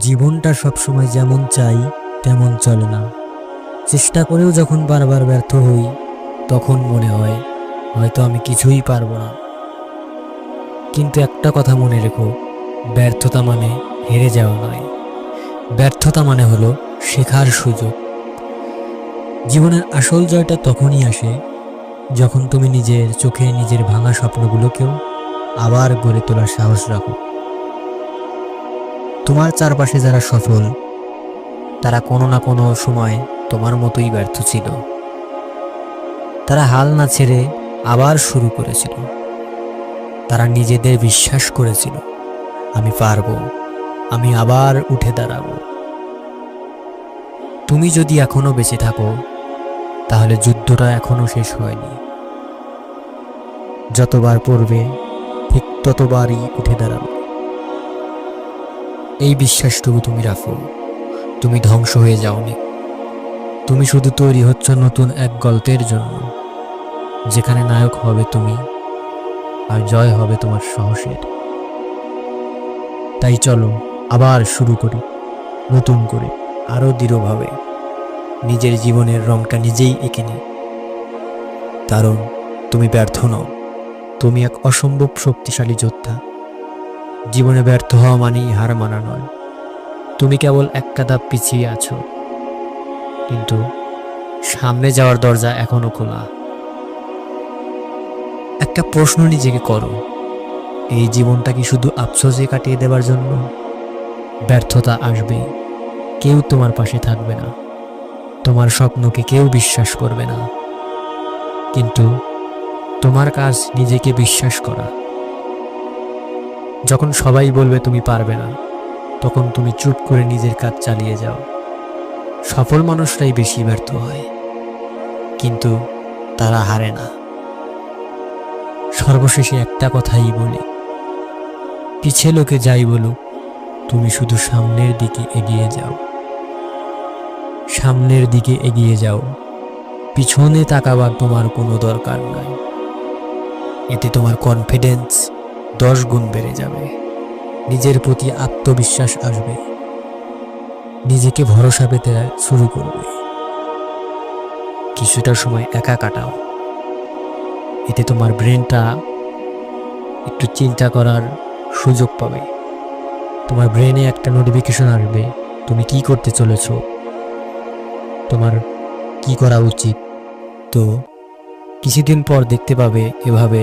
জীবনটা সবসময় যেমন চাই তেমন চলে না। চেষ্টা করেও যখন বারবার ব্যর্থ হই, তখন মনে হয় হয়তো আমি কিছুই পারবো না। কিন্তু একটা কথা মনে রেখো, ব্যর্থতা মানে হেরে যাওয়া নয়। ব্যর্থতা মানে হলো শেখার সুযোগ। জীবনের আসল জয়টা তখনই আসে যখন তুমি নিজের চোখে নিজের ভাঙা স্বপ্নগুলোকেও আবার গড়ে তোলার সাহস রাখো। তোমার চারপাশে যারা সফল, তারা কোনো না কোনো সময় তোমার মতোই ব্যর্থ ছিল। তারা হাল না ছেড়ে আবার শুরু করেছিল। তারা নিজেদের বিশ্বাস করেছিল, আমি পারবো, আমি আবার উঠে দাঁড়াবো। তুমি যদি এখনো বেঁচে থাকো, তাহলে যুদ্ধটা এখনো শেষ হয়নি। যতবার পড়বে, ঠিক ততবারই উঠে দাঁড়াবে। এই বিশ্বাসটুকু তুমি রাখো, তুমি ধ্বংস হয়ে যাওনি। তুমি শুধু তৈরি হচ্ছ নতুন এক গল্পের জন্য, যেখানে নায়ক হবে তুমি আর জয় হবে তোমার সাহসের। তাই চলো আবার শুরু করি, নতুন করে, আরো দৃঢ়ভাবে। নিজের জীবনের রংটা নিজেই এঁকে নিই। কারণ তুমি ব্যর্থ নও, তুমি এক অসম্ভব শক্তিশালী যোদ্ধা। জীবনে ব্যর্থ হওয়া মানেই হার মানা নয়। তুমি কেবল একটা ধাপ পিছিয়ে আছো, কিন্তু সামনে যাওয়ার দরজা এখনো খোলা। একটা প্রশ্ন নিজেকে করো, এই জীবনটা কি শুধু আফসোসে কাটিয়ে দেবার জন্য? ব্যর্থতা আসবে, কেউ তোমার পাশে থাকবে না, তোমার স্বপ্নকে কেউ বিশ্বাস করবে না। কিন্তু তোমার কাজ নিজেকে বিশ্বাস করা। যখন সবাই বলবে তুমি পারবে না, তখন তুমি চুপ করে নিজের কাজ চালিয়ে যাও। সফল মানুষরাই বেশি ব্যর্থ হয়, কিন্তু তারা হারে না। সর্বশেষে একটা কথাই বলি, পিছে লোকে যাই বলুক, তুমি শুধু সামনের দিকে এগিয়ে যাও। সামনের দিকে এগিয়ে যাও, পিছনে তাকাবার তোমার কোনো দরকার নাই। এতে তোমার কনফিডেন্স 10 গুণ বেড়ে যাবে, নিজের প্রতি আত্মবিশ্বাস আসবে, নিজেকে ভরসা পেতে শুরু করবে। কিছুটা সময় একা কাটাও, এতে তোমার ব্রেনটা একটু চিন্তা করার সুযোগ পাবে। তোমার ব্রেনে একটা নোটিফিকেশন আসবে, তুমি কি করতে চলেছ, তোমার কি করা উচিত। তো কিছুদিন পর দেখতে পাবে এভাবে